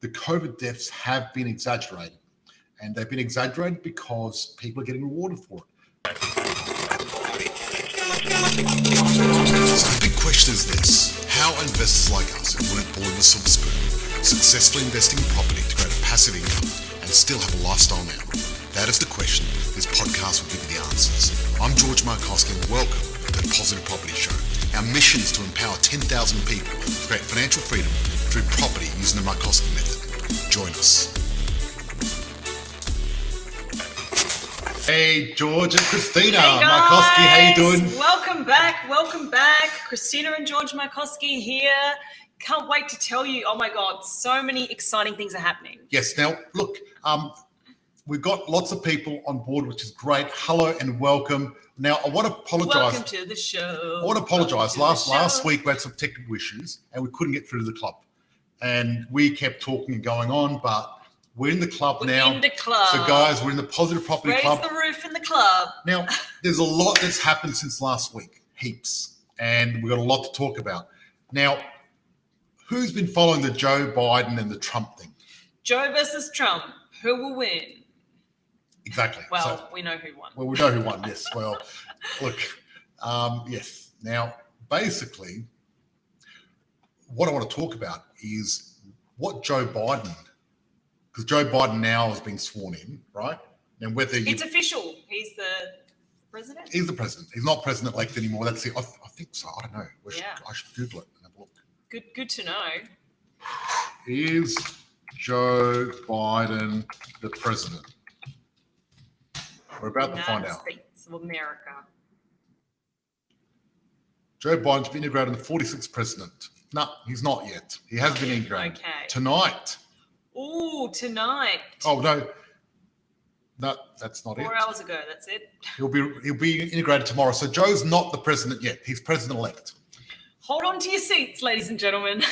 the COVID deaths have been exaggerated. And they've been exaggerated because people are getting rewarded for it. So the big question is this: how are investors like us who weren't born with a silver spoon successfully investing in property to create a passive income and still have a lifestyle now? That is the question. This podcast will give you the answers. I'm George Markowski and welcome to the Positive Property Show. Our mission is to empower 10,000 people to create financial freedom through property using the Markowski method. Join us. Hey, George and Christina. Hey guys. Markowski, how you doing? Welcome back. Christina and George Markowski here. Can't wait to tell you, oh my God, so many exciting things are happening. Yes, now look, we've got lots of people on board, which is great. Hello and welcome. Now, I want to apologise. Welcome to the show. I want to apologise. Last week we had some technical issues and we couldn't get through to the club. And we kept talking and going on, but we're in the club now. We're in the club. So guys, we're in the Positive Property Club. Raise the roof in the club. Now, there's a lot that's happened since last week, heaps. And we've got a lot to talk about. Now, who's been following the Joe Biden and the Trump thing? Joe versus Trump. Who will win? Exactly. Well, we know who won. Well, we know who won, yes. Well, look, yes. Now, basically, what I want to talk about is what Joe Biden, because Joe Biden now has been sworn in, right? And whether it's official. He's the president? He's the president. He's not president-elect anymore. That's it. I think so. I don't know. I should Google it and have a look. Good to know. Is Joe Biden the president? We're about to find out. United States of America. Joe Biden's been integrated in the 46th president. No, he's not yet. He has been integrated. Okay. Tonight. Ooh, tonight. Oh, no. No, that's not 4 hours ago, that's it. He'll be integrated tomorrow. So Joe's not the president yet. He's president-elect. Hold on to your seats, ladies and gentlemen.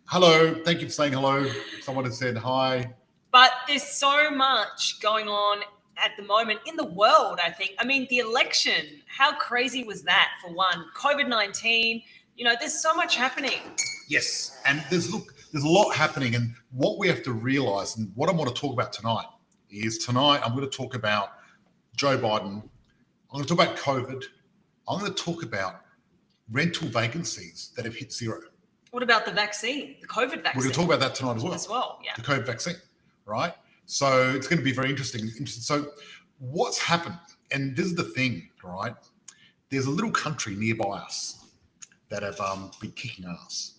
Hello. Thank you for saying hello. Someone has said hi. But there's so much going on at the moment in the world, I think. I mean, the election, how crazy was that for one? COVID-19, there's so much happening. Yes. And there's a lot happening. And what we have to realize, and what I want to talk about tonight, I'm going to talk about Joe Biden. I'm going to talk about COVID. I'm going to talk about rental vacancies that have hit zero. What about the vaccine, the COVID vaccine? We're going to talk about that tonight as well. Yeah. The COVID vaccine, right? So it's going to be very interesting. So what's happened, and this is the thing, right? There's a little country nearby us that have been kicking ass.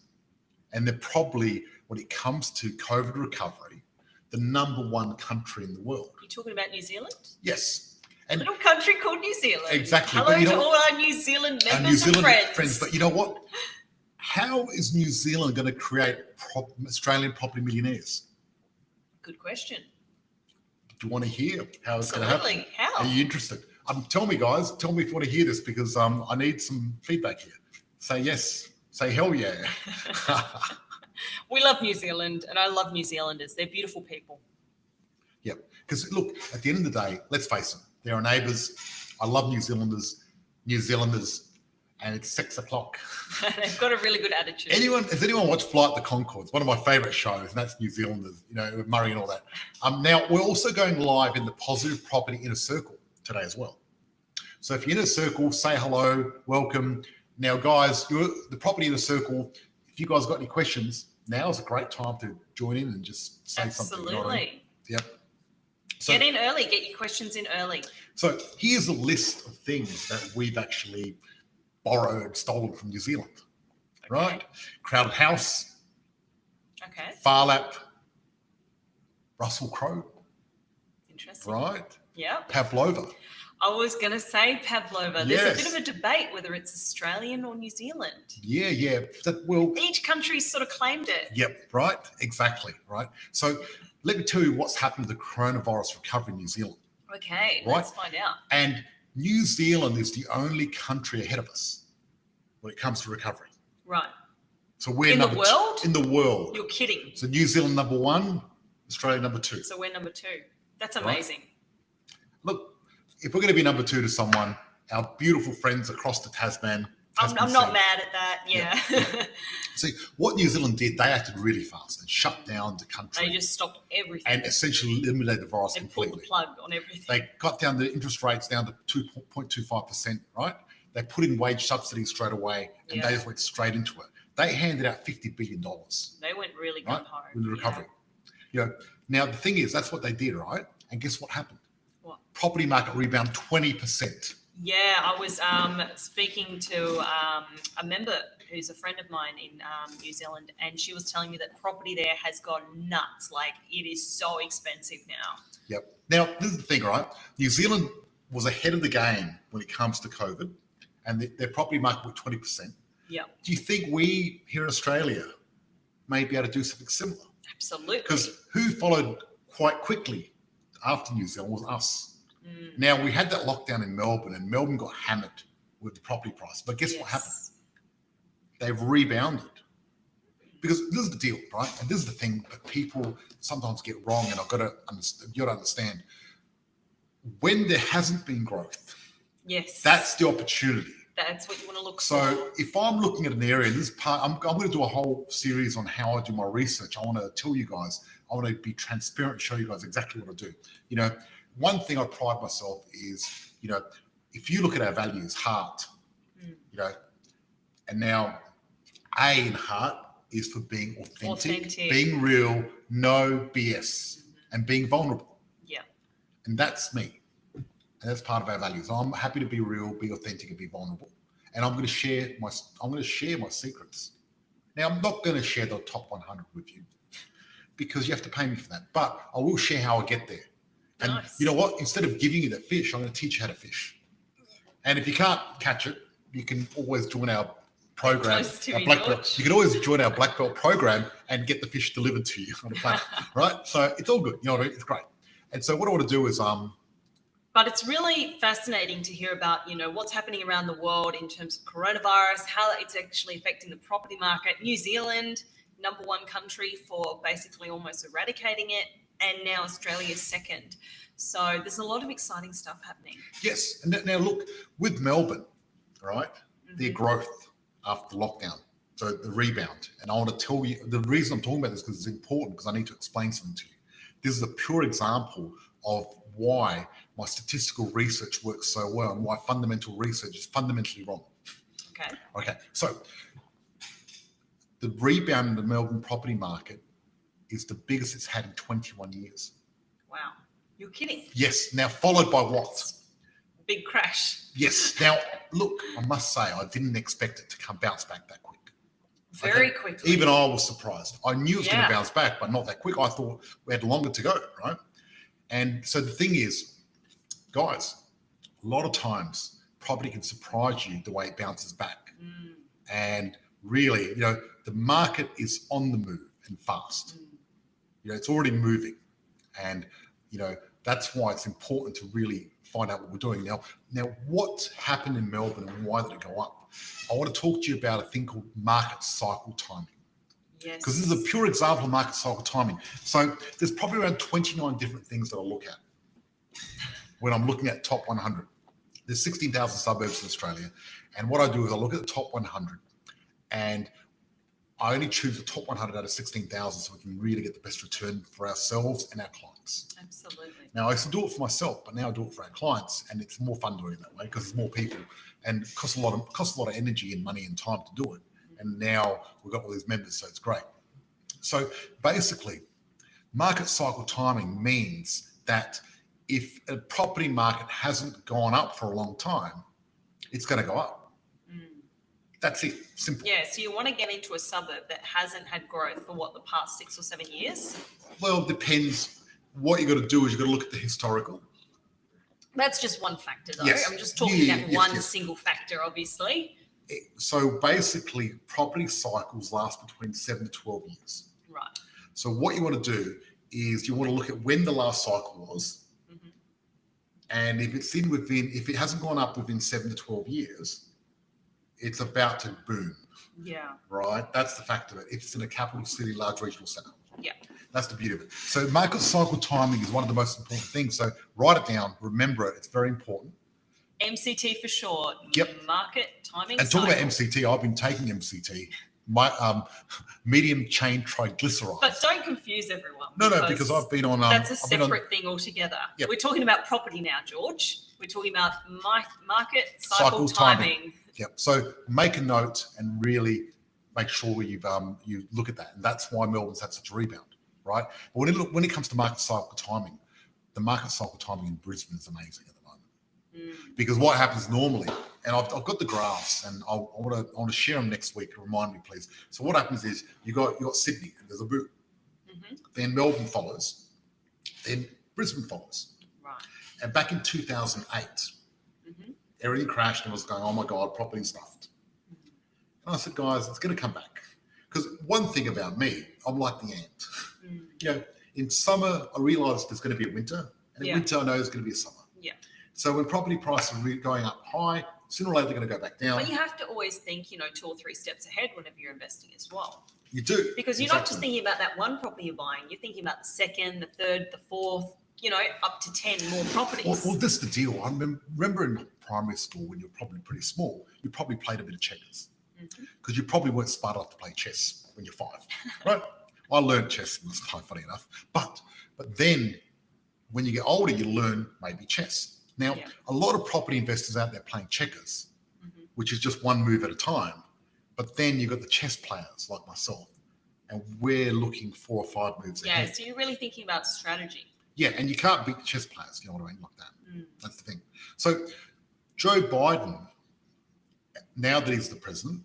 And they're probably, when it comes to COVID recovery, the number one country in the world. You're talking about New Zealand? Yes. And little country called New Zealand. Exactly. Hello to all our New Zealand members and friends. But you know what? How is New Zealand going to create Australian property millionaires? Good question. Do you want to hear how it's going to happen? Absolutely. How? Are you interested? Tell me, guys. Tell me if you want to hear this because I need some feedback here. Say yes. Say hell yeah. We love New Zealand, and I love New Zealanders. They're beautiful people. Yep. Because look, at the end of the day, let's face it, they're our neighbours. I love New Zealanders, and it's 6 o'clock. They've got a really good attitude. Has anyone watched Flight the Conchords? One of my favourite shows, and that's New Zealanders, with Murray and all that. Now, we're also going live in the Positive Property Inner Circle today as well. So if you're in a circle, say hello, welcome. Now, guys, the Property Inner Circle, if you guys got any questions, now is a great time to join in and just say something. Absolutely. Yep. So, get in early. Get your questions in early. So here's a list of things that we've actually stolen from New Zealand. Okay. Right? Crowded House. Okay. Farlap. Russell Crowe. Interesting. Right? Yeah. Pavlova. I was going to say Pavlova. There's Yes. a bit of a debate whether it's Australian or New Zealand. Yeah. Each country's sort of claimed it. Yep, right? Exactly, right? So let me tell you what's happened to the coronavirus recovery in New Zealand. Okay, right? Let's find out. And New Zealand is the only country ahead of us when it comes to recovery. Right. So we're in the world? In the world. You're kidding. So New Zealand number 1, Australia number 2. So we're number 2. That's amazing. Right? Look, if we're going to be number 2 to someone, our beautiful friends across the Tasman, I'm not mad at that. Yeah. See, what New Zealand did, they acted really fast and shut down the country. They just stopped everything. And essentially eliminated the virus completely. Pulled the plug on everything. They got down the interest rates down to 2.25%, right? They put in wage subsidies straight away, and they just went straight into it. They handed out $50 billion. They went really good hard. With the recovery. Now the thing is, that's what they did, right? And guess what happened? What? Property market rebound 20%. Yeah, I was speaking to a member who's a friend of mine in New Zealand, and she was telling me that property there has gone nuts. Like, it is so expensive now. Yep. Now, this is the thing, right? New Zealand was ahead of the game when it comes to COVID, and their property market went 20%. Yeah. Do you think we here in Australia may be able to do something similar? Absolutely. Because who followed quite quickly after New Zealand was us. Now, we had that lockdown in Melbourne, and Melbourne got hammered with the property price. But guess what happened? They've rebounded. Because this is the deal, right? And this is the thing that people sometimes get wrong, and I've got to understand. When there hasn't been growth, that's the opportunity. That's what you want to look for. So if I'm looking at an area, I'm going to do a whole series on how I do my research. I want to tell you guys, I want to be transparent and show you guys exactly what I do. One thing I pride myself is, if you look at our values, heart, and now A in heart is for being authentic. Being real, no BS, and being vulnerable. Yeah. And that's me. And that's part of our values. I'm happy to be real, be authentic, and be vulnerable. And I'm going to share my secrets. Now, I'm not going to share the top 100 with you because you have to pay me for that. But I will share how I get there. And you know what? Instead of giving you the fish, I'm going to teach you how to fish. And if you can't catch it, you can always join our program. You can always join our black belt program and get the fish delivered to you on a platter, right? So it's all good. It's great. And so what I want to do is But it's really fascinating to hear about, what's happening around the world in terms of coronavirus, how it's actually affecting the property market. New Zealand, number one country for basically almost eradicating it, and now Australia is second. So there's a lot of exciting stuff happening. Yes. And now look, with Melbourne, right, their growth after the lockdown, so the rebound. And I want to tell you, the reason I'm talking about this is because it's important, because I need to explain something to you. This is a pure example of why my statistical research works so well and why fundamental research is fundamentally wrong. Okay. So the rebound in the Melbourne property market is the biggest it's had in 21 years. Wow. You're kidding. Yes. Now, followed by what? Big crash. Yes. Now, look, I must say, I didn't expect it to bounce back that quick. Very quickly. Even I was surprised. I knew it was going to bounce back, but not that quick. I thought we had longer to go, right? And so the thing is, guys, a lot of times property can surprise you the way it bounces back. And really, the market is on the move and fast. It's already moving. And, that's why it's important to really find out what we're doing. Now, what happened in Melbourne and why did it go up? I want to talk to you about a thing called market cycle timing. Yes. Because this is a pure example of market cycle timing. So there's probably around 29 different things that I look at when I'm looking at top 100. There's 16,000 suburbs in Australia. And what I do is I look at the top 100 and I only choose the top 100 out of 16,000 so we can really get the best return for ourselves and our clients. Absolutely. Now, I used to do it for myself, but now I do it for our clients, and it's more fun doing it that way because there's more people, and it costs a lot of energy and money and time to do it. And now we've got all these members, so it's great. So basically, market cycle timing means that if a property market hasn't gone up for a long time, it's going to go up. That's it. Simple. Yeah, so you want to get into a suburb that hasn't had growth for the past 6 or 7 years? Well, it depends. What you got to do is you got to look at the historical. That's just one factor, though. Yes. I'm just talking about one single factor, obviously. So basically, property cycles last between 7 to 12 years. Right. So what you want to do is you want to look at when the last cycle was, and if it hasn't gone up within 7 to 12 years, it's about to boom. Yeah. Right? That's the fact of it. If it's in a capital city, large regional centre. Yeah. That's the beauty of it. So market cycle timing is one of the most important things. So write it down, remember it. It's very important. MCT for short. Yep. Market timing. And talking about MCT, I've been taking MCT, my medium chain triglyceride. But don't confuse everyone. No, because I've been on. That's a separate thing altogether. Yep. We're talking about property now, George. We're talking about market cycle timing. Yep. So make a note and really make sure you look at that, and that's why Melbourne's had such a rebound, right? But when it comes to market cycle timing, the market cycle timing in Brisbane is amazing at the moment. Because what happens normally, and I've got the graphs, and I want to share them next week. Remind me, please. So what happens is you got Sydney, and there's a boom. Then Melbourne follows, then Brisbane follows. Right. And back in 2008, everything crashed and was going, oh my God, property stuffed. And I said, guys, it's going to come back. Because one thing about me, I'm like the ant. In summer, I realised there's going to be a winter, and in winter, I know there's going to be a summer. Yeah. So when property prices are going up high, sooner or later they're going to go back down. But you have to always think, 2 or 3 steps ahead whenever you're investing as well. You do. Because you're not just thinking about that one property you're buying. You're thinking about the second, the third, the fourth, up to 10 more properties. Well, this is the deal. I remember in primary school when you were probably pretty small, you probably played a bit of checkers. Because you probably weren't smart enough to play chess when you're 5, right? I learned chess when I was 5, funny enough. But then when you get older, you learn maybe chess. Now, a lot of property investors out there playing checkers, which is just one move at a time. But then you've got the chess players like myself, and we're looking 4 or 5 moves ahead. Yeah, so you're really thinking about strategy. Yeah, and you can't beat the chess players, you know what I mean, like that. That's the thing. So Joe Biden, now that he's the president,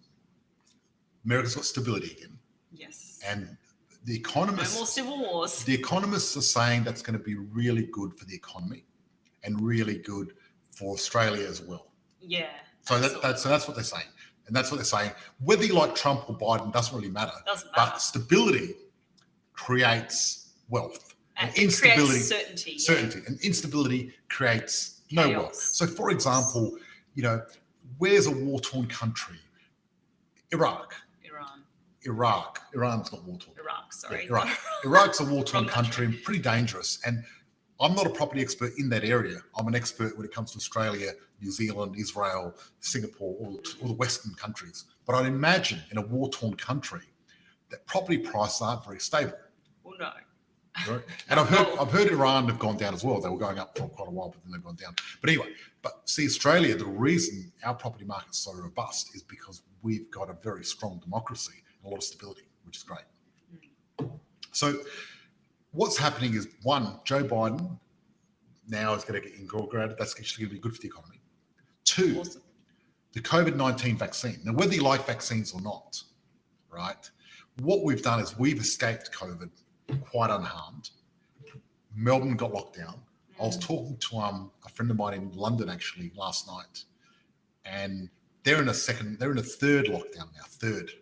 America's got stability again. Yes. And the economists... No more civil wars. The economists are saying that's going to be really good for the economy and really good for Australia as well. Yeah. So that's what they're saying. And that's what they're saying. Whether you like Trump or Biden doesn't really matter. Doesn't matter. But stability creates wealth. And instability creates certainty. Certainty. And instability creates no Chaos. wealth. So, for example, where's a war-torn country? Iraq. Iran's not war-torn. Iraq, sorry. Yeah, Iraq. Iraq's a war-torn country and pretty dangerous. And I'm not a property expert in that area. I'm an expert when it comes to Australia, New Zealand, Israel, Singapore, all the Western countries. But I'd imagine in a war-torn country that property prices aren't very stable. Well, no. Right? And I've heard Iran have gone down as well. They were going up for quite a while, but then they've gone down. But anyway, see, Australia, the reason our property market's so robust is because we've got a very strong democracy and a lot of stability, which is great. So what's happening is, one, Joe Biden now is going to get inaugurated. That's actually going to be good for the economy. 2, Awesome. the COVID-19 vaccine. Now, whether you like vaccines or not, right, what we've done is we've escaped COVID quite unharmed. Melbourne got locked down. I was talking to a friend of mine in London actually last night, and they're in a third lockdown now. Third.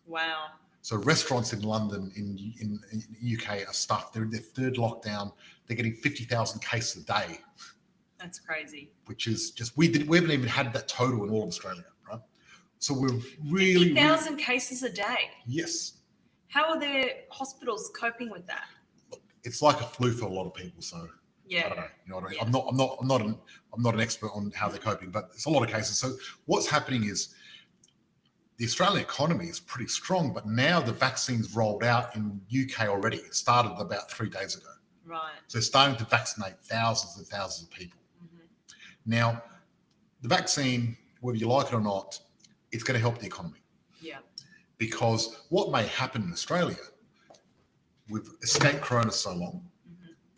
Wow. So restaurants in London, in UK are stuffed. They're in their third lockdown. They're getting 50,000 cases a day. That's crazy. Which is just we haven't even had that total in all of Australia, right? So we're really 50,000 cases a day. Yes. How are their hospitals coping with that? Look, it's like a flu for a lot of people. So yeah, I don't know. You know what I mean? I'm not an expert on how they're coping, but it's a lot of cases. So what's happening is the Australian economy is pretty strong, but now the vaccine's rolled out in UK already. It started about 3 days ago. Right. So they're starting to vaccinate thousands and thousands of people. Now, the vaccine, whether you like it or not, it's going to help the economy. Yeah. Because what may happen in Australia, we've escaped Corona so long,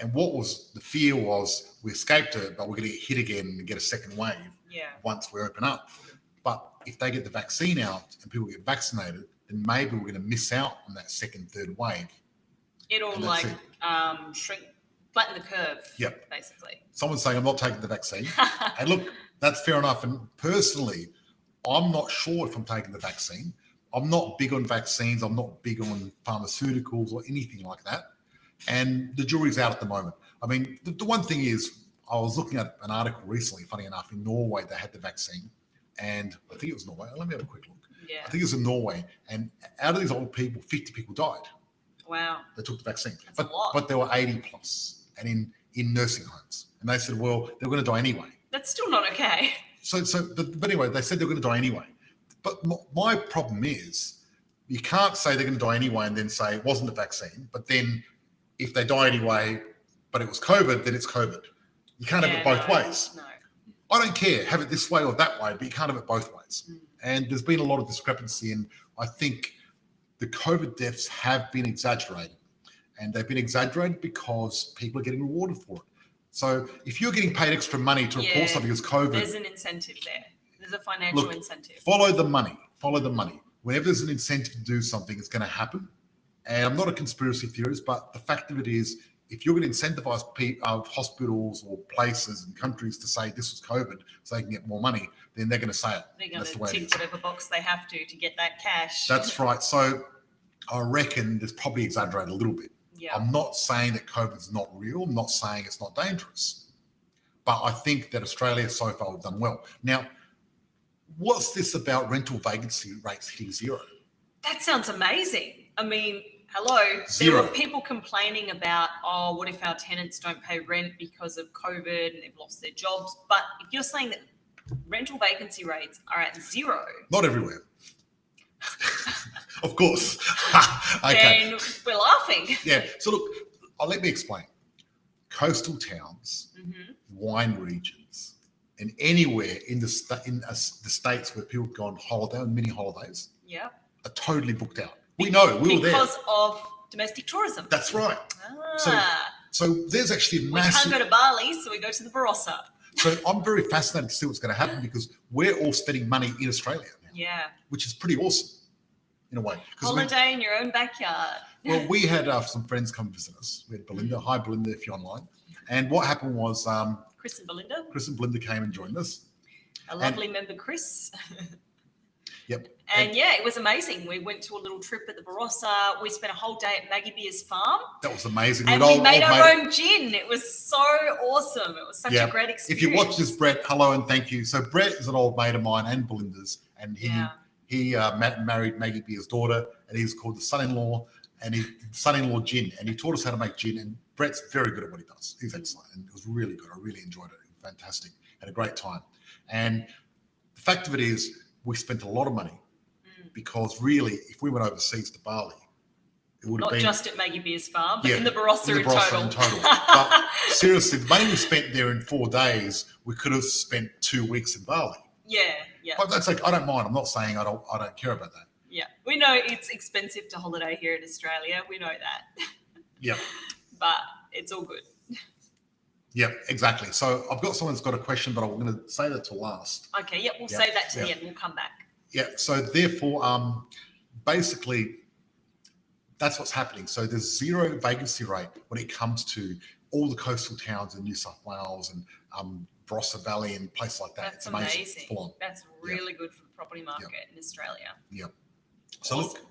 and what was the fear was we escaped it, but we're going to get hit again and get a second wave once we open up. But if they get the vaccine out and people get vaccinated, then maybe we're going to miss out on that second, third wave. It'll shrink, flatten the curve. Yep. Basically. Someone's saying I'm not taking the vaccine. And look, that's fair enough. And personally, I'm not sure if I'm taking the vaccine. I'm not big on vaccines. I'm not big on pharmaceuticals or anything like that. And the jury's out at the moment. I mean, the one thing is, I was looking at an article recently, funny enough, in Norway, they had the vaccine. And I think it was Norway. Let me have a quick look. Yeah. I think it was in Norway. And out of these old people, 50 people died. Wow. They took the vaccine. That's a lot. But they were 80 plus and in nursing homes. And they said, well, they were going to die anyway. That's still not okay. But anyway, they said they're going to die anyway. But my problem is, you can't say they're going to die anyway and then say it wasn't the vaccine. But then if they die anyway, but it was COVID, then it's COVID. You can't have it both ways. No. I don't care, have it this way or that way, but you can't have it both ways. And there's been a lot of discrepancy, and I think the COVID deaths have been exaggerated. And they've been exaggerated because people are getting rewarded for it. So if you're getting paid extra money to report something as COVID, there's an incentive there. There's a financial incentive. Follow the money. Follow the money. Whenever there's an incentive to do something, it's going to happen. And I'm not a conspiracy theorist, but the fact of it is, if you're going to incentivize hospitals or places and countries to say this was COVID so they can get more money, then they're going to say it. They're going to tick whatever box they have to get that cash. That's right. So I reckon there's probably exaggerated a little bit. Yeah. I'm not saying that COVID is not real. I'm not saying it's not dangerous. But I think that Australia so far have done well. Now, what's this about rental vacancy rates hitting zero? That sounds amazing. I mean, hello. Zero. There were people complaining about, what if our tenants don't pay rent because of COVID and they've lost their jobs? But if you're saying that rental vacancy rates are at zero. Not everywhere. Of course. Okay. Then we're laughing. Yeah. So look, let me explain. Coastal towns, wine regions, and anywhere in the states where people go on holiday, on mini holidays, are totally booked out. We know, we were there. Because of domestic tourism. That's right. So there's actually a massive... We can't go to Bali, so we go to the Barossa. So I'm very fascinated to see what's going to happen, because we're all spending money in Australia now. Yeah. Which is pretty awesome, in a way. Holiday in your own backyard. Well, we had some friends come visit us. We had Belinda. Hi, Belinda, if you're online. And what happened was... Chris and Belinda. Chris and Belinda came and joined us. A lovely member, Chris. Yep. And it was amazing. We went to a little trip at the Barossa. We spent a whole day at Maggie Beer's farm. That was amazing. And we made our own gin. It was so awesome. It was such a great experience. If you watch this, Brett, hello and thank you. So Brett is an old mate of mine and Belinda's, and he married Maggie Beer's daughter, and he's called the son-in-law, and son-in-law gin, and he taught us how to make gin. And Brett's very good at what he does. He's excellent, and it was really good. I really enjoyed it. It was fantastic. Had a great time. And the fact of it is, we spent a lot of money because really, if we went overseas to Bali, it would have been... Not just at Maggie Beer's farm, but in the Barossa in total. But seriously, the money we spent there in 4 days, we could have spent 2 weeks in Bali. Yeah. But that's like, I don't mind. I'm not saying I don't care about that. Yeah. We know it's expensive to holiday here in Australia. We know that. Yeah. But it's all good. Yeah, exactly. So I've got someone's got a question, but I'm going to say that to last. Okay, we'll save that to the end. We'll come back. Yeah, so therefore, basically, that's what's happening. So there's zero vacancy rate when it comes to all the coastal towns in New South Wales and Barossa Valley and places like that. That's amazing. That's really good for the property market in Australia. Yeah. So awesome.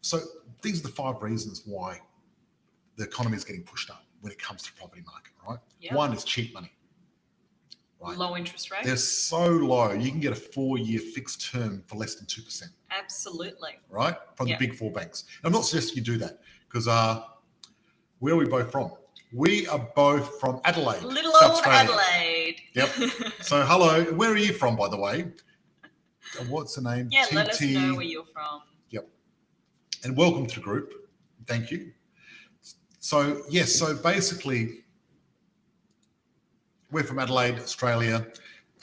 So these are the 5 reasons why the economy is getting pushed up when it comes to the property market, right? Yep. One is cheap money. Right? Low interest rate. They're so low. You can get a 4-year fixed term for less than 2%. Absolutely. Right? From the big 4 banks. I'm not suggesting you do that, because where are we both from? We are both from Adelaide. Little South old Australia. Adelaide. Yep. So hello, where are you from, by the way? What's the name? Yeah, let us know where you're from. Yep. And welcome to the group. Thank you. So, yes, so basically, we're from Adelaide, Australia,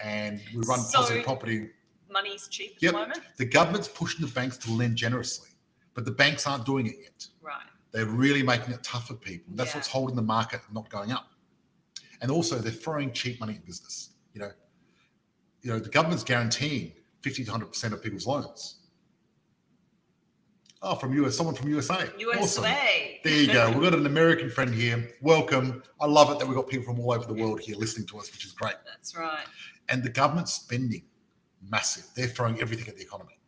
and we run positive property. Money's cheap at the moment? The government's pushing the banks to lend generously, but the banks aren't doing it yet. Right. They're really making it tough for people. That's what's holding the market not going up. And also, they're throwing cheap money at business. You know, the government's guaranteeing 50 to 100% of people's loans. Oh, someone from USA. Awesome. There you go. We've got an American friend here. Welcome. I love it that we've got people from all over the world here listening to us, which is great. That's right. And the government's spending massive. They're throwing everything at the economy.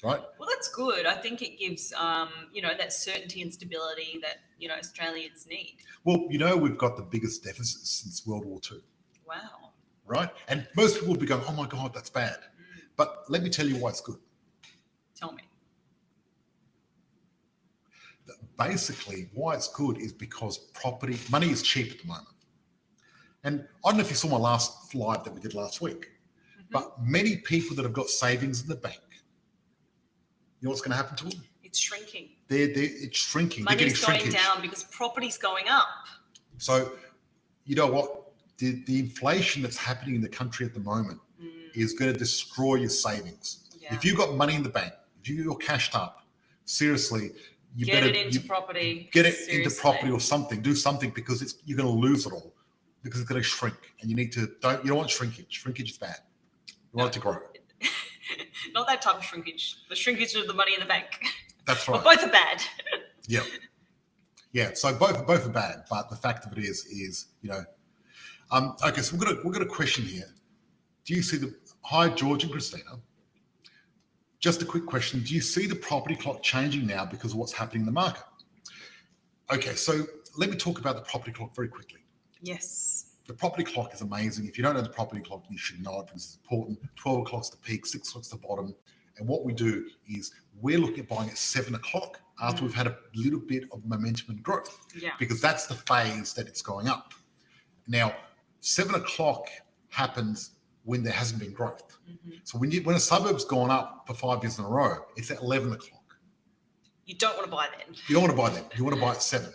Right? Well, that's good. I think it gives, that certainty and stability that, Australians need. Well, we've got the biggest deficit since World War II. Wow. Right? And most people will be going, oh my God, that's bad. But let me tell you why it's good. Tell me. Basically, why it's good is because money is cheap at the moment. And I don't know if you saw my last live that we did last week, but many people that have got savings in the bank, you know what's going to happen to them? It's shrinking. It's shrinking. Money's going down because property's going up. So, you know what? The inflation that's happening in the country at the moment is going to destroy your savings. Yeah. If you've got money in the bank, if you're cashed up, seriously, you get better it into property. Get it into property or something. Do something because you're going to lose it all because it's going to shrink, and you don't want shrinkage. Shrinkage is bad. You want it to grow. Not that type of shrinkage. The shrinkage of the money in the bank. That's right. Well, both are bad. Yeah. So both are bad, but the fact of it is okay. So we've got a question here. Do you see hi George and Christina? Just a quick question. Do you see the property clock changing now because of what's happening in the market? Okay, so let me talk about the property clock very quickly. Yes. The property clock is amazing. If you don't know the property clock, you should know it because it's important. 12 o'clock's the peak, 6 o'clock's the bottom. And what we do is we're looking at buying at 7 o'clock after we've had a little bit of momentum and growth. Yeah. Because that's the phase that it's going up. Now, 7 o'clock happens when there hasn't been growth. So when a suburb's gone up for 5 years in a row, it's at 11 o'clock. You don't want to buy then. You don't want to buy then. You want to buy at 7.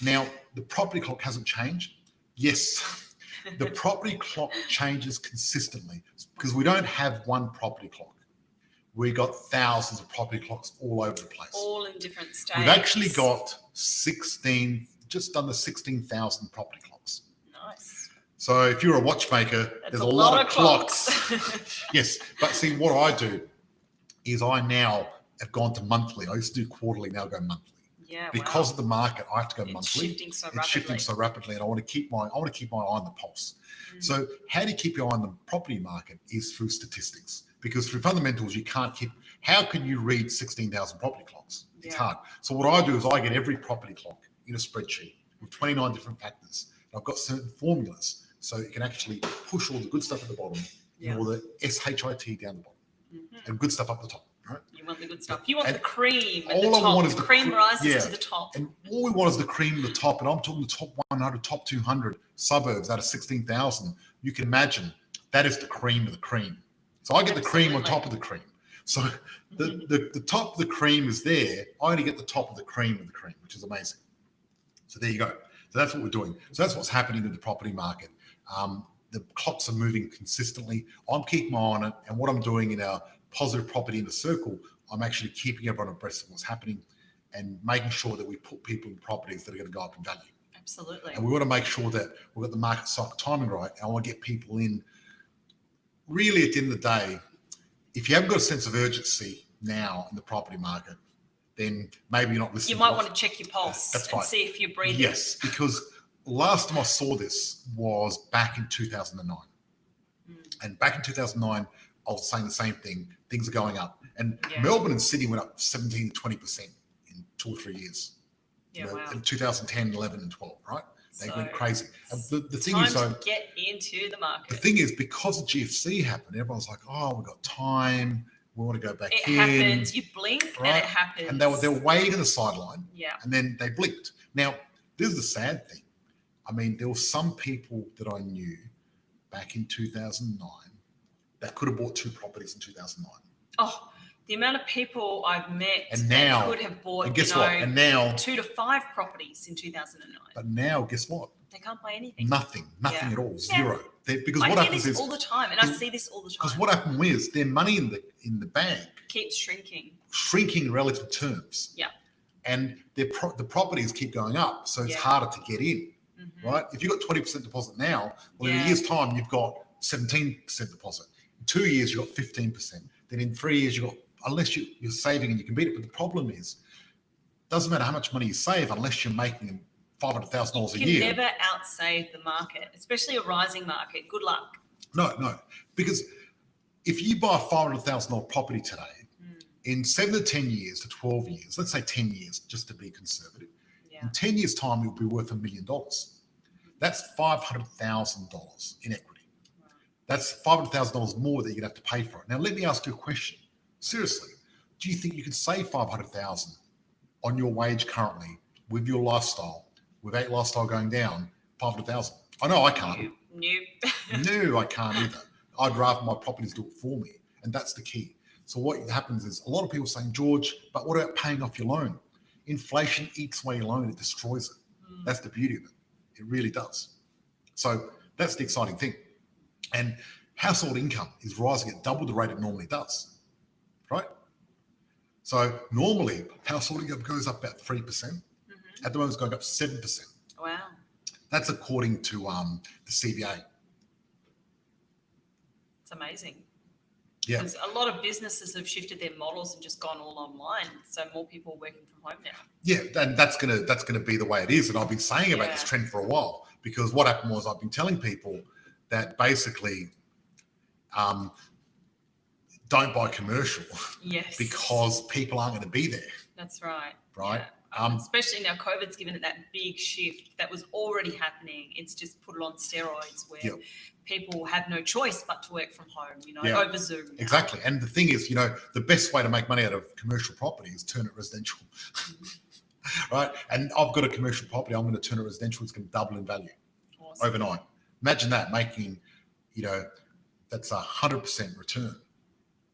Now, the property clock hasn't changed. Yes, the property clock changes consistently because we don't have one property clock. We got thousands of property clocks all over the place. All in different states. We've actually got just under 16,000 property clocks. Nice. So if you're a watchmaker, there's a lot of clocks. Yes, but see, what I do is I now have gone to monthly. I used to do quarterly, now I go monthly. Yeah, because of the market, I have to go monthly. It's shifting so rapidly, and I want to keep my eye on the pulse. So how do you keep your eye on the property market is through statistics, because through fundamentals you can't keep. How can you read 16,000 property clocks? It's hard. So what I do is I get every property clock in a spreadsheet with 29 different factors. And I've got certain formulas, so you can actually push all the good stuff at the bottom and all the SHIT down the bottom, and good stuff up the top. Right? You want the good stuff. You want the cream at all the top. I want is the cream rises to the top. And all we want is the cream at the top. And I'm talking the top 100, top 200 suburbs out of 16,000. You can imagine that is the cream of the cream. So I get the cream on top of the cream. So the top of the cream is there. I only get the top of the cream, which is amazing. So there you go. So that's what we're doing. So that's what's happening in the property market. The clocks are moving consistently. I'm keeping my eye on it. And what I'm doing in our positive property in the circle, I'm actually keeping everyone abreast of what's happening and making sure that we put people in properties that are going to go up in value. Absolutely. And we want to make sure that we've got the market cycle timing right. And I want to get people in. Really, at the end of the day, if you haven't got a sense of urgency now in the property market, then maybe you're not listening. You might want to check your pulse That's and right. see if you're breathing. Yes, because last time I saw this was back in 2009. And back in 2009, I was saying the same thing. Things are going up. And Melbourne and Sydney went up 17 to 20% in 2 or 3 years. Yeah, wow. In 2010, 11 and 12, right? They went crazy. And the thing time is, though, to get into the market. the thing is, because the GFC happened, everyone's like, oh, we've got time. We want to go back in. It happens. You blink and it happens. And they were waiting on the sideline. Yeah. And then they blinked. Now, this is the sad thing. I mean, there were some people that I knew back in 2009 that could have bought 2 properties in 2009. Oh, the amount of people I've met and now, that could have bought, and guess what? And now 2 to 5 properties in 2009. But now, guess what? They can't buy anything. Nothing at all. Zero. Because I what hear happens this is all the time, and I see this all the time. Because what happened is their money in the bank keeps shrinking in relative terms. Yeah. And the properties keep going up, so it's harder to get in. Right? If you've got 20% deposit now, well, in a year's time, you've got 17% deposit. In 2 years, you've got 15%. Then in 3 years, you've got, unless you're saving and you can beat it. But the problem is, it doesn't matter how much money you save unless you're making $500,000 a year. You can never outsave the market, especially a rising market. Good luck. No. Because if you buy a $500,000 property today, in 7 to 10 years to 12 years, let's say 10 years, just to be conservative, in 10 years' time, it will be worth $1 million. That's $500,000 in equity. That's $500,000 more that you're going to have to pay for it. Now, let me ask you a question. Seriously, do you think you can save $500,000 on your wage currently with your lifestyle, with that lifestyle going down, $500,000? I know I can't. Nope. No, I can't either. I'd rather my properties do it for me. And that's the key. So what happens is a lot of people saying, George, but what about paying off your loan? Inflation eats away your loan. It destroys it. That's the beauty of it. It really does. So that's the exciting thing. And household income is rising at double the rate it normally does, right? So normally household income goes up about 3%. At the moment, it's going up 7%. Wow. That's according to the CBA. It's amazing. Yeah. Because a lot of businesses have shifted their models and just gone all online. So more people are working from home now. Yeah, and that's gonna be the way it is. And I've been saying about this trend for a while, because what happened was I've been telling people that basically don't buy commercial. Yes. Because people aren't going to be there. That's right. Right. Yeah. Especially now, COVID's given it that big shift that was already happening. It's just put it on steroids where people have no choice but to work from home, over Zoom. Now. Exactly. And the thing is, the best way to make money out of commercial property is turn it residential. Right. And I've got a commercial property. I'm going to turn it residential. It's going to double in value overnight. Imagine that making, that's 100% return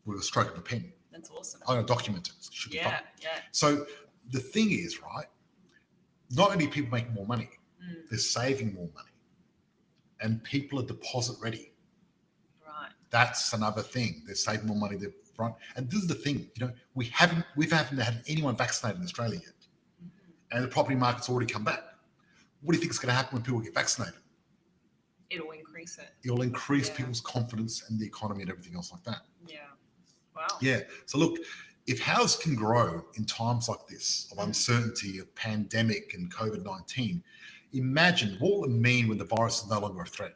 with a stroke of a pen. That's awesome. I'm going to document it. It should be fun. Yeah. So the thing is, right, not only are people making more money, they're saving more money. And people are deposit ready. Right. That's another thing. They're saving more money. They're right. And this is the thing, we haven't had anyone vaccinated in Australia yet. And the property market's already come back. What do you think is going to happen when people get vaccinated? It'll increase it. It'll increase people's confidence in the economy and everything else like that. Yeah. Wow. Yeah. So look, if house can grow in times like this of uncertainty, of pandemic and COVID-19, imagine what will it mean when the virus is no longer a threat?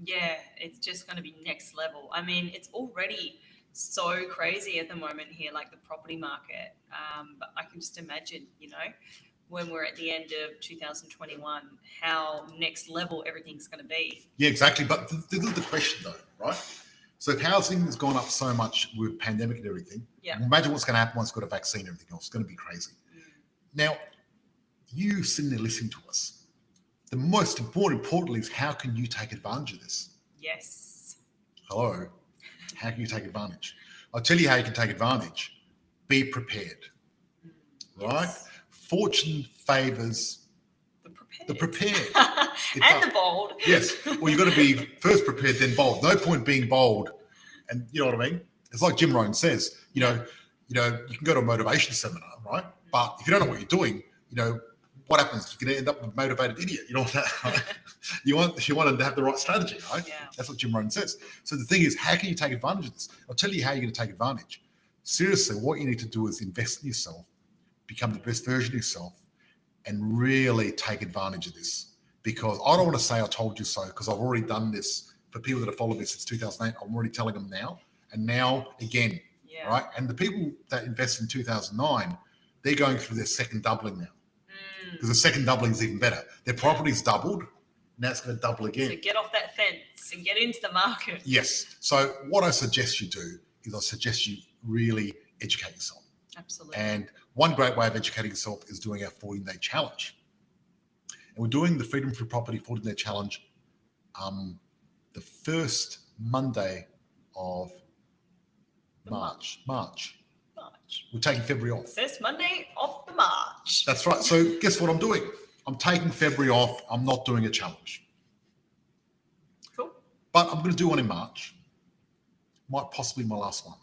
Yeah, it's just going to be next level. I mean, it's already so crazy at the moment here, like the property market. But I can just imagine, when we're at the end of 2021, how next level everything's going to be. Yeah, exactly. But this is the question though, right? So if housing has gone up so much with pandemic and everything, imagine what's going to happen once we've got a vaccine and everything else. It's going to be crazy. Now, you sitting there listening to us, the most importantly is how can you take advantage of this? Yes. Hello. How can you take advantage? I'll tell you how you can take advantage. Be prepared. Right? Yes. Fortune favors the prepared. And the bold. Yes. Well, you've got to be first prepared, then bold. No point being bold. And you know what I mean? It's like Jim Rohn says, you can go to a motivation seminar, right? But if you don't know what you're doing, what happens? You're going to end up a motivated idiot. You know what that, right? You want to have the right strategy, right? Yeah. That's what Jim Rohn says. So the thing is, how can you take advantage of this? I'll tell you how you're going to take advantage. Seriously, what you need to do is invest in yourself, become the best version of yourself, and really take advantage of this. Because I don't want to say I told you so, because I've already done this for people that have followed me since 2008. I'm already telling them now, and now again, right? And the people that invested in 2009, they're going through their second doubling now. Because the second doubling is even better. Their property's doubled, now it's going to double again. So get off that fence and get into the market. Yes. So what I suggest you do is I suggest you really educate yourself. Absolutely. And one great way of educating yourself is doing our 14-day challenge. And we're doing the Freedom Through Property 14-day challenge the first Monday of March. We're taking February off. First Monday of the March. That's right. So guess what I'm doing? I'm taking February off. I'm not doing a challenge. Cool. But I'm going to do one in March. Might possibly be my last one.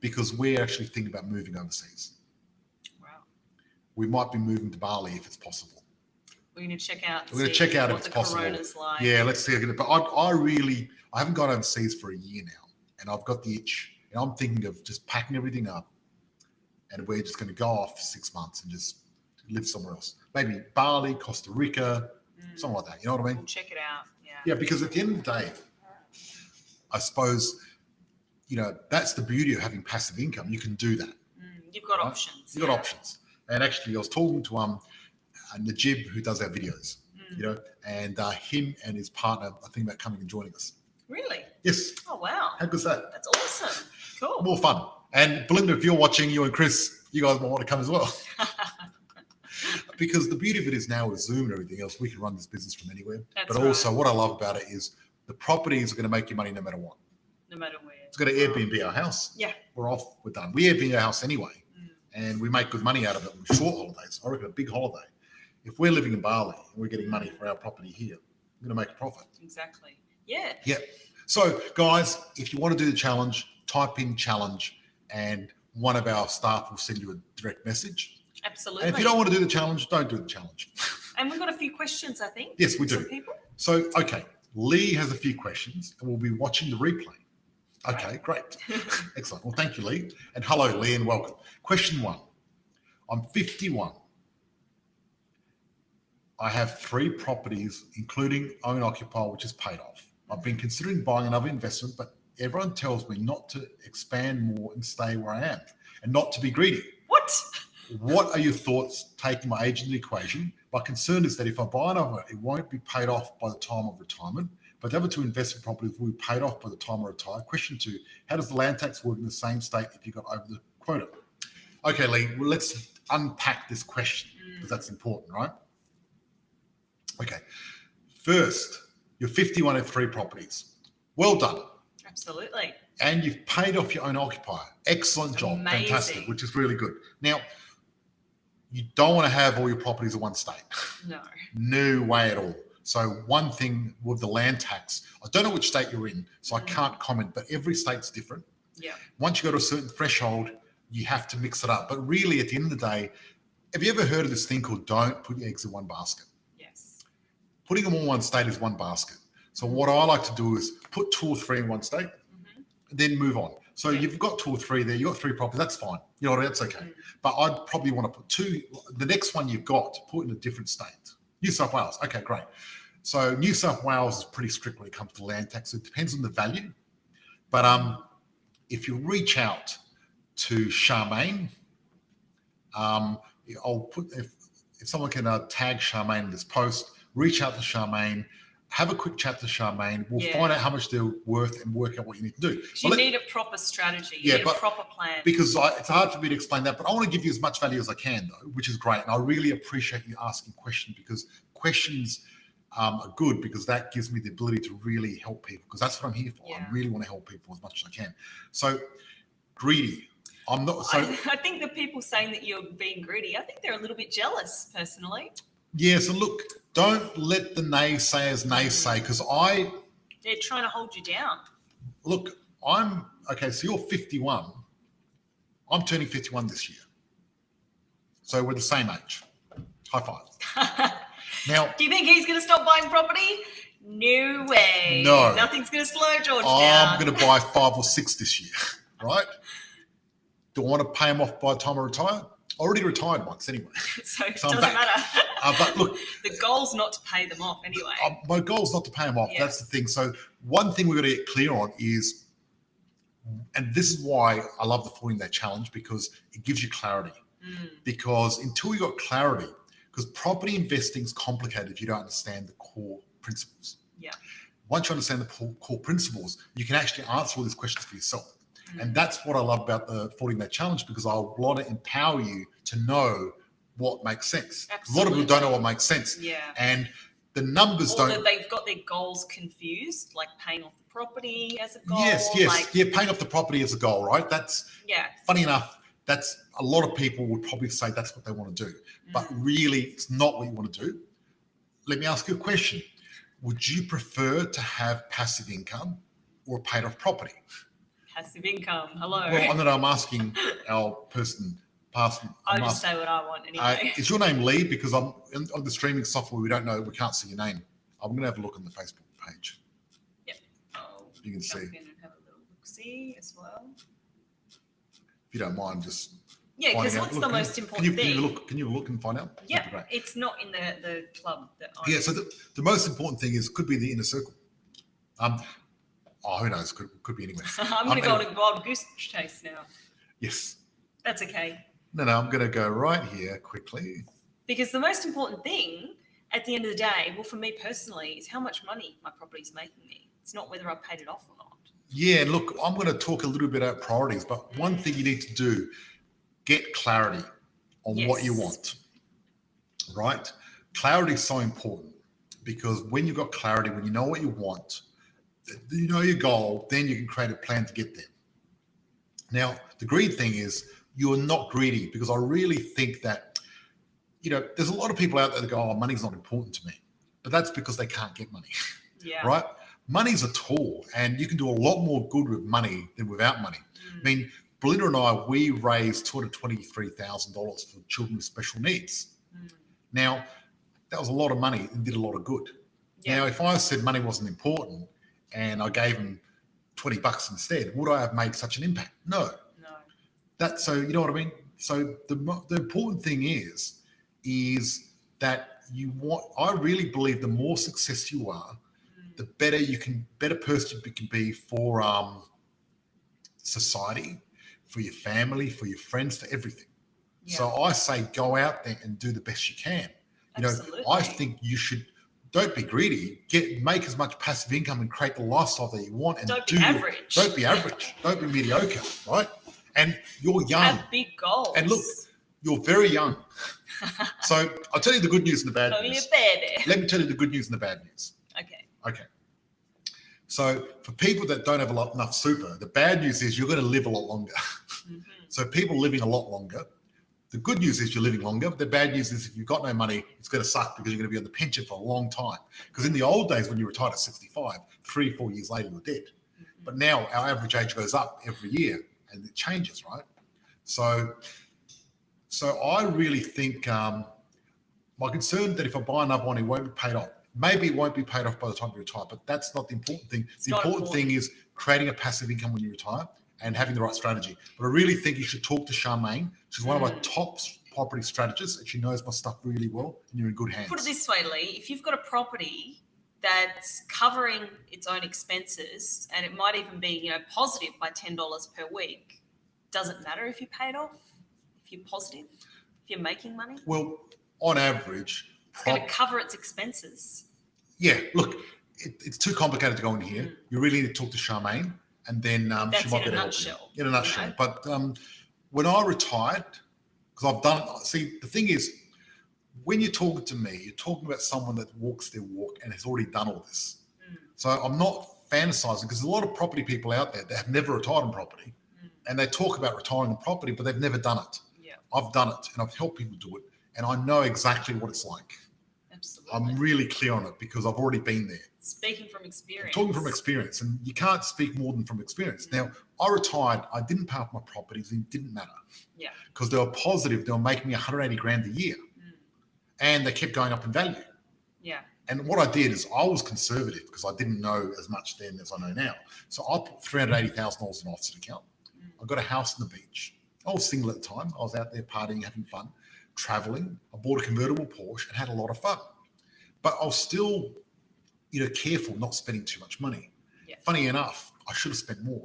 Because we're actually thinking about moving overseas. Wow. We might be moving to Bali if it's possible. We're going to check out. We're going to check out what if it's the possible. Corona's like. Yeah, let's see. But I haven't gone overseas for a year now, and I've got the itch. And I'm thinking of just packing everything up, and we're just going to go off for 6 months and just live somewhere else. Maybe Bali, Costa Rica, something like that. You know what I mean? We'll check it out. Yeah. Yeah, because at the end of the day, I suppose, that's the beauty of having passive income. You can do that. You've got options. You've got options. And actually, I was talking to Najib, who does our videos, and him and his partner are thinking about coming and joining us. Really? Yes. Oh, wow. How good is that? That's awesome. Cool. More fun. And Belinda, if you're watching, you and Chris, you guys might want to come as well. because the beauty of it is now with Zoom and everything else, we can run this business from anywhere. That's but also what I love about it is the properties are going to make you money no matter what. No matter where. It's going to Airbnb our house. Yeah. We're off. We're done. We Airbnb our house anyway. And we make good money out of it with short holidays. I reckon a big holiday. If we're living in Bali and we're getting money for our property here, we're going to make a profit. Exactly. Yeah. Yeah. So, guys, if you want to do the challenge, type in challenge and one of our staff will send you a direct message. Absolutely. And if you don't want to do the challenge, don't do the challenge. And we've got a few questions, I think. Yes, we do. People. So, okay, Lee has a few questions and we'll be watching the replay. Okay, great. Excellent. Well, thank you, Lee. And hello, Lee, and welcome. Question 1. I'm 51. I have 3 properties, including own-occupy, which is paid off. I've been considering buying another investment, but everyone tells me not to expand more and stay where I am and not to be greedy. What? What are your thoughts taking my age in the equation? My concern is that if I buy another, it won't be paid off by the time of retirement, but the other 2 investment properties will be paid off by the time I retire. Question 2, how does the land tax work in the same state if you got over the quota? Okay, Lee, well, let's unpack this question because that's important, right? Okay, first, you're 51 and 3 properties. Well done. Absolutely. And you've paid off your own occupier. Excellent job. Amazing. Fantastic, which is really good. Now, you don't want to have all your properties in one state. No. No way at all. So one thing with the land tax, I don't know which state you're in, so I can't comment, but every state's different. Yeah. Once you go to a certain threshold, you have to mix it up. But really, at the end of the day, have you ever heard of this thing called don't put your eggs in one basket? Yes. Putting them all in one state is one basket. So what I like to do is put 2 or 3 in one state, then move on. So you've got 2 or 3 there, you've got 3 properties, that's fine. You know what I mean? That's okay. But I'd probably want to put 2, the next one you've got, put in a different state. New South Wales. Okay, great. So New South Wales is pretty strict when it comes to land tax. It depends on the value. But if you reach out to Charmaine, I'll put, if someone can tag Charmaine in this post, reach out to Charmaine, have a quick chat to Charmaine. We'll find out how much they're worth and work out what you need to do. You need a proper strategy. You need a proper plan. Because it's hard for me to explain that, but I want to give you as much value as I can, though, which is great. And I really appreciate you asking questions because questions are good because that gives me the ability to really help people because that's what I'm here for. I really want to help people as much as I can. So greedy. I'm not. So I think the people saying that you're being greedy, I think they're a little bit jealous, personally. Yeah. So look, don't let the naysayers naysay because they're trying to hold you down. Look, I'm okay. So you're 51. I'm turning 51 this year. So we're the same age. High five. Now, do you think he's going to stop buying property? No way. No. Nothing's going to slow George down. I'm going to buy 5 or 6 this year, right? Do I want to pay them off by the time I retire? I already retired once anyway. So it doesn't matter. But look. The goal's not to pay them off anyway. My goal's not to pay them off. Yeah. That's the thing. So one thing we've got to get clear on is, and this is why I love the 14-day challenge because it gives you clarity. Because until you got clarity, because property investing is complicated if you don't understand the core principles. Yeah. Once you understand the core principles, you can actually answer all these questions for yourself. And that's what I love about the 14-day challenge because I want to empower you to know what makes sense. Absolutely. A lot of people don't know what makes sense. Yeah. And the numbers don't. Or they've got their goals confused, like paying off the property as a goal. Yes. Paying off the property as a goal, right? That's funny enough. That's a lot of people would probably say that's what they want to do, but really it's not what you want to do. Let me ask you a question. Would you prefer to have passive income or paid off property? Passive income. Hello. Well, I'm asking our person. I'll just say what I want anyway. Is your name Lee? Because I'm on the streaming software. We can't see your name. I'm going to have a look on the Facebook page. Yep. You can see. And have a little look-see as well. If you don't mind, just because what's the most important thing? Can you look and find out? Yeah, it's not in the club that I'm in. So the most important thing is it could be the inner circle. Who knows? Could be anywhere. I'm going to go on a wild goose chase now. Yes. That's okay. No, I'm going to go right here quickly. Because the most important thing at the end of the day, well, for me personally, is how much money my property's making me. It's not whether I've paid it off or not. Yeah, look, I'm going to talk a little bit about priorities, but one thing you need to do, get clarity on what you want. right? Clarity is so important because when you've got clarity, when you know what you want, you know your goal, then you can create a plan to get there. Now, the greed thing is you're not greedy because I really think that, there's a lot of people out there that go, oh, money's not important to me. But that's because they can't get money, Yeah. right? Money's a tool and you can do a lot more good with money than without money. I mean, Belinda and I, we raised $223,000 for children with special needs. Now, that was a lot of money and did a lot of good. Yeah. Now, if I said money wasn't important and I gave them $20 instead, would I have made such an impact? No. So you know what I mean? So the important thing is that I really believe the more success you are, the better person you can be for society, for your family, for your friends, for everything. Yeah. So I say go out there and do the best you can. Absolutely. I think you should. Don't be greedy. Make as much passive income and create the lifestyle that you want. And don't be average. Don't be average. Don't be mediocre, right? And you're young. Have big goals. And look, you're very young. So I'll tell you the good news and the bad news. Let me tell you the good news and the bad news. Okay. So for people that don't have enough super, the bad news is you're going to live a lot longer. So people living a lot longer. The good news is you're living longer. But the bad news is if you've got no money, it's going to suck because you're going to be on the pension for a long time. Because in the old days when you retired at 65, 3-4 years later you're dead. But now our average age goes up every year and it changes, right? So I really think my concern that if I buy another one, it won't be paid off. Maybe it won't be paid off by the time you retire, but that's not the important thing. The important thing is creating a passive income when you retire and having the right strategy. But I really think you should talk to Charmaine. She's one of my top property strategists and she knows my stuff really well and you're in good hands. Put it this way, Lee, if you've got a property that's covering its own expenses and it might even be, positive by $10 per week, doesn't matter if you pay it off, if you're positive, if you're making money? Well, on average... It's going to cover its expenses. Yeah, look, it's too complicated to go in here. You really need to talk to Charmaine and then she might be able to help you. In a nutshell. But when I retired, because I've done it, see, the thing is, when you're talking to me, you're talking about someone that walks their walk and has already done all this. So I'm not fantasizing because there's a lot of property people out there that have never retired on property and they talk about retiring on property, but they've never done it. Yeah. I've done it and I've helped people do it and I know exactly what it's like. Absolutely. I'm really clear on it because I've already been there. Speaking from experience. I'm talking from experience, and you can't speak more than from experience. Now, I retired. I didn't pay off my properties. It didn't matter. Yeah. Because they were positive. They were making me 180 grand a year, and they kept going up in value. Yeah. And what I did is I was conservative because I didn't know as much then as I know now. So I put $380,000 in an offset account. I got a house on the beach. I was single at the time. I was out there partying, having fun, traveling. I bought a convertible Porsche and had a lot of fun. But I was still, careful not spending too much money. Yeah. Funny enough, I should have spent more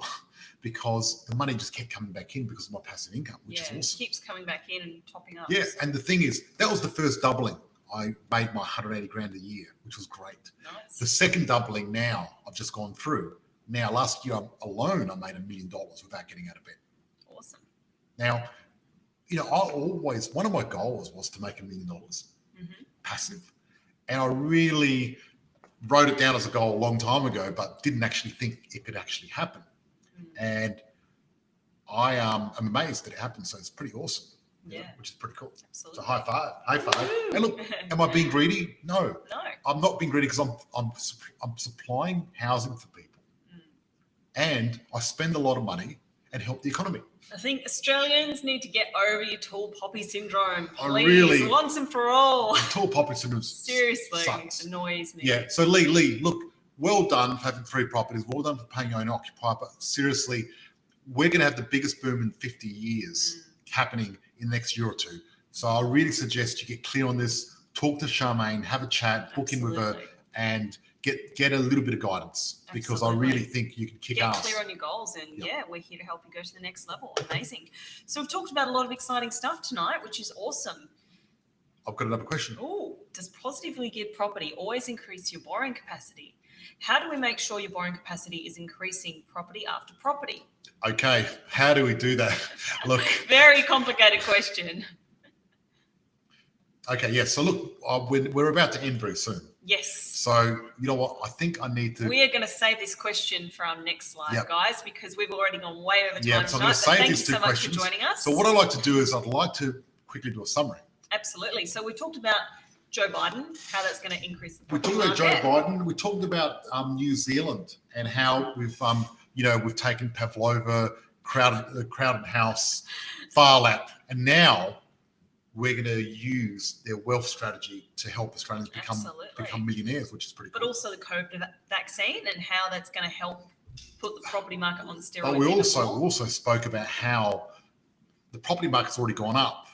because the money just kept coming back in because of my passive income, which is awesome. It keeps coming back in and topping up. Yeah, and the thing is, that was the first doubling. I made my 180 grand a year, which was great. Nice. The second doubling now, I've just gone through. Now, last year alone, I made $1 million without getting out of bed. Awesome. Now, one of my goals was to make $1 million passive. And I really wrote it down as a goal a long time ago, but didn't actually think it could actually happen. And I am amazed that it happened. So it's pretty awesome. Yeah. Which is pretty cool. Absolutely. So high five. And look, am I being greedy? No. I'm not being greedy because I'm supplying housing for people. And I spend a lot of money and help the economy. I think Australians need to get over your tall poppy syndrome, please, once and for all. Tall poppy syndrome seriously sucks. Annoys me. Yeah. So Lee, look, well done for having 3 properties. Well done for paying your own occupier. But seriously, we're going to have the biggest boom in 50 years happening in the next year or two. So I really suggest you get clear on this. Talk to Charmaine, have a chat, book in with her, and get a little bit of guidance because I really think you can kick ass. Get clear on your goals and we're here to help you go to the next level. Amazing. So we've talked about a lot of exciting stuff tonight, which is awesome. I've got another question. Oh, does positively geared property always increase your borrowing capacity? How do we make sure your borrowing capacity is increasing property after property? Okay, how do we do that? Look. Very complicated question. Okay, yeah. So look, we're about to end very soon. Yes. So you know what? I think I need to. We are going to save this question for our next slide, Yep. guys, because we've already gone way over time Yeah, so I'm tonight. going to But save thank you these two so much questions. for joining us. So what I'd like to do is I'd like to quickly do a summary. Absolutely. So we talked about Joe Biden, how that's going to increase the We property talked about Joe market. Biden. We talked about New Zealand and how we've taken Pavlova, crowded house, Farlap, and now we're going to use their wealth strategy to help Australians become millionaires, which is pretty cool. But also the COVID vaccine and how that's going to help put the property market on steroids. But we also spoke about how the property market's already gone up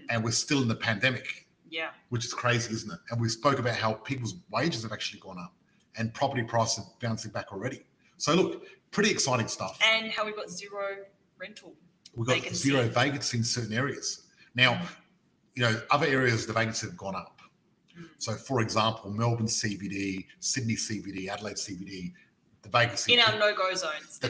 and we're still in the pandemic. Yeah. Which is crazy, isn't it? And we spoke about how people's wages have actually gone up and property prices bouncing back already. So look, pretty exciting stuff. And how we've got zero rental. We've got zero vacancy in certain areas. Now, other areas, the vacancy have gone up. So, for example, Melbourne CBD, Sydney CBD, Adelaide CBD, the vacancy. In our no-go zones.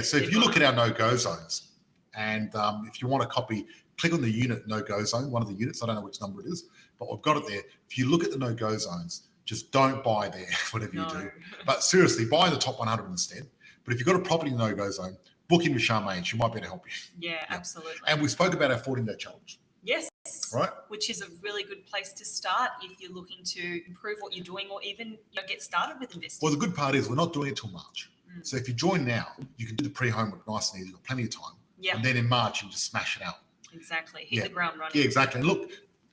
So if you look at our no-go zones, and if you want a copy, click on the unit no-go zone, one of the units. I don't know which number it is, but we've got it there. If you look at the no-go zones, just don't buy there, whatever you do. But seriously, buy the top 100 instead. But if you've got a property no-go zone, book in with Charmaine. She might be able to help you. Yeah, absolutely. And we spoke about our 14-day challenge. Yes. Right. Which is a really good place to start if you're looking to improve what you're doing or even get started with investing. Well, the good part is we're not doing it till March. So if you join now, you can do the pre-homework nice and easy. You've got plenty of time. Yeah. And then in March, you can just smash it out. Exactly. Hit the ground running. Yeah, exactly. And look,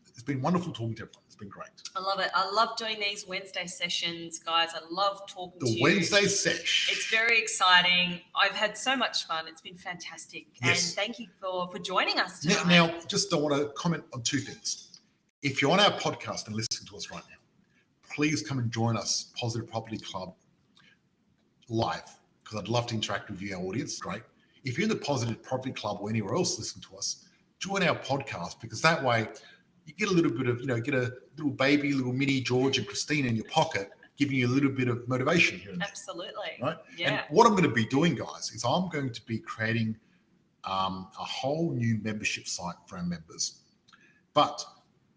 it's been wonderful talking to everyone. It's been great. I love it. I love doing these Wednesday sessions, guys. I love talking to you. The Wednesday sesh. It's very exciting. I've had so much fun. It's been fantastic. Yes. And thank you for joining us tonight. Now, just I want to comment on two things. If you're on our podcast and listening to us right now, please come and join us, Positive Property Club, live, because I'd love to interact with you, our audience. Great. If you're in the Positive Property Club or anywhere else listening to us, join our podcast, because that way you get a little bit of, get a little baby, little mini George and Christina in your pocket, giving you a little bit of motivation here and there. Absolutely. Right? Yeah. And what I'm going to be doing, guys, is I'm going to be creating a whole new membership site for our members. But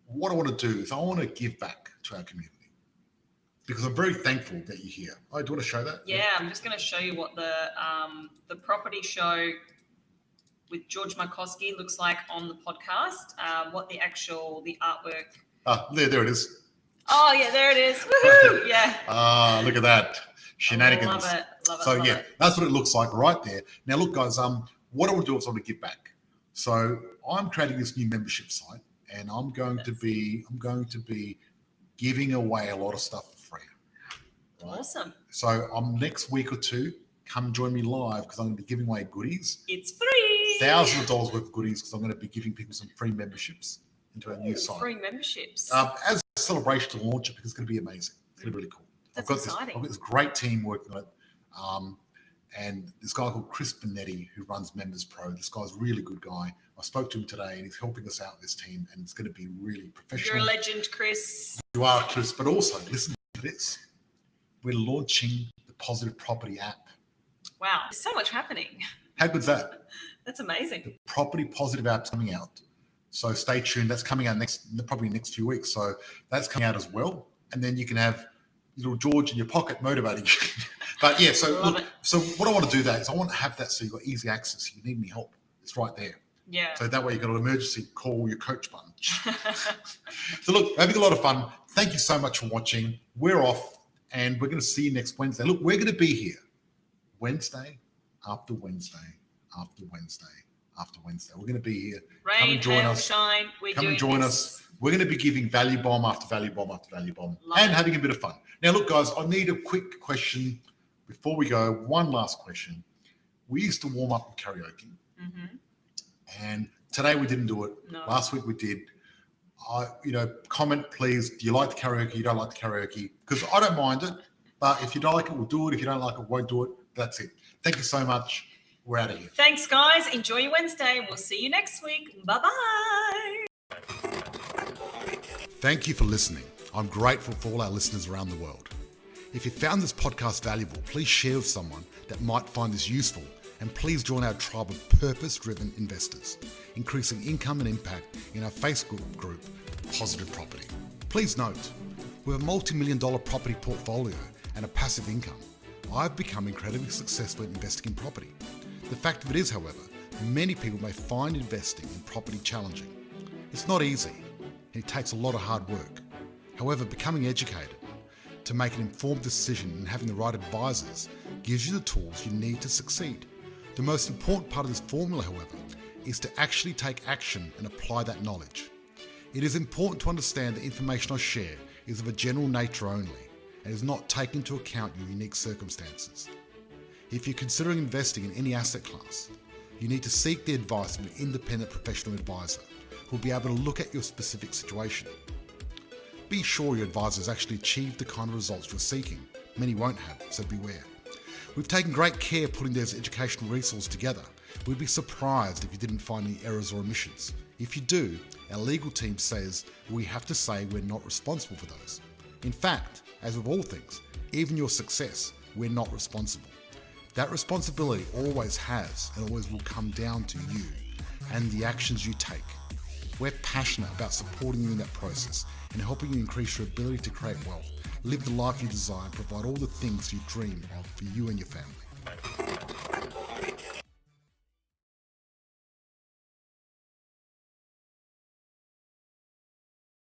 what I want to do is I want to give back to our community, because I'm very thankful that you're here. Oh, do you want to show that? Yeah, I'm just going to show you what the property show with George Markowski looks like on the podcast, what the artwork. There it is. Oh, yeah, there it is. Woohoo! Yeah. Look at that. Shenanigans. Love it. So, love yeah, it. that's what it looks like right there. Now, look, guys, what I want to do is I want to give back. So I'm creating this new membership site, and I'm going to be giving away a lot of stuff for free. Right? Awesome. So next week or two, come join me live, because I'm going to be giving away goodies. It's free. Thousands of dollars worth of goodies, because I'm going to be giving people some free memberships into our new site. Free memberships. As a celebration to launch it, because it's going to be amazing. It's going to be really cool. That's I've got this great team working on it. And this guy called Chris Benetti, who runs Members Pro. This guy's a really good guy. I spoke to him today, and he's helping us out, this team, and it's going to be really professional. You're a legend, Chris. You are, Chris. But also, listen to this. We're launching the Positive Property app. Wow. There's so much happening. How good's that? That's amazing. The Property Positive app's coming out. So stay tuned. That's coming out probably next few weeks. So that's coming out as well. And then you can have little George in your pocket motivating you. But yeah, so what I want to do that is I want to have that so you've got easy access. If you need any help, it's right there. Yeah. So that way you've got an emergency call your coach button. So look, having a lot of fun. Thank you so much for watching. We're off, and we're going to see you next Wednesday. Look, we're going to be here Wednesday after Wednesday after Wednesday after Wednesday. We're going to be here. Rain, come and join hail, us. shine. Come and join us. We're going to be giving value bomb after value bomb after value bomb, and having a bit of fun. Now, look, guys, I need a quick question before we go. One last question. We used to warm up with karaoke, and today we didn't do it. No. Last week we did. Comment please. Do you like the karaoke? You don't like the karaoke? Because I don't mind it, but if you don't like it, we'll do it. If you don't like it, we won't do it. That's it. Thank you so much. We're out of here. Thanks, guys. Enjoy your Wednesday, and we'll see you next week. Bye-bye. Thank you for listening. I'm grateful for all our listeners around the world. If you found this podcast valuable, please share with someone that might find this useful, and please join our tribe of purpose-driven investors, increasing income and impact in our Facebook group, positive property. Please note, with a multi-million-dollar property portfolio and a passive income, I've become incredibly successful at investing in property. The fact of it is, however, many people may find investing in property challenging. It's not easy, and it takes a lot of hard work. However, becoming educated to make an informed decision and having the right advisors gives you the tools you need to succeed. The most important part of this formula, however, is to actually take action and apply that knowledge. It is important to understand the information I share is of a general nature only and is not taking into account your unique circumstances. If you're considering investing in any asset class, you need to seek the advice of an independent professional advisor who will be able to look at your specific situation. Be sure your advisor has actually achieved the kind of results you're seeking. Many won't have, so beware. We've taken great care putting those educational resources together. We'd be surprised if you didn't find any errors or omissions. If you do, our legal team says we have to say we're not responsible for those. In fact, as with all things, even your success, we're not responsible. That responsibility always has and always will come down to you and the actions you take. We're passionate about supporting you in that process and helping you increase your ability to create wealth, live the life you desire, and provide all the things you dream of for you and your family.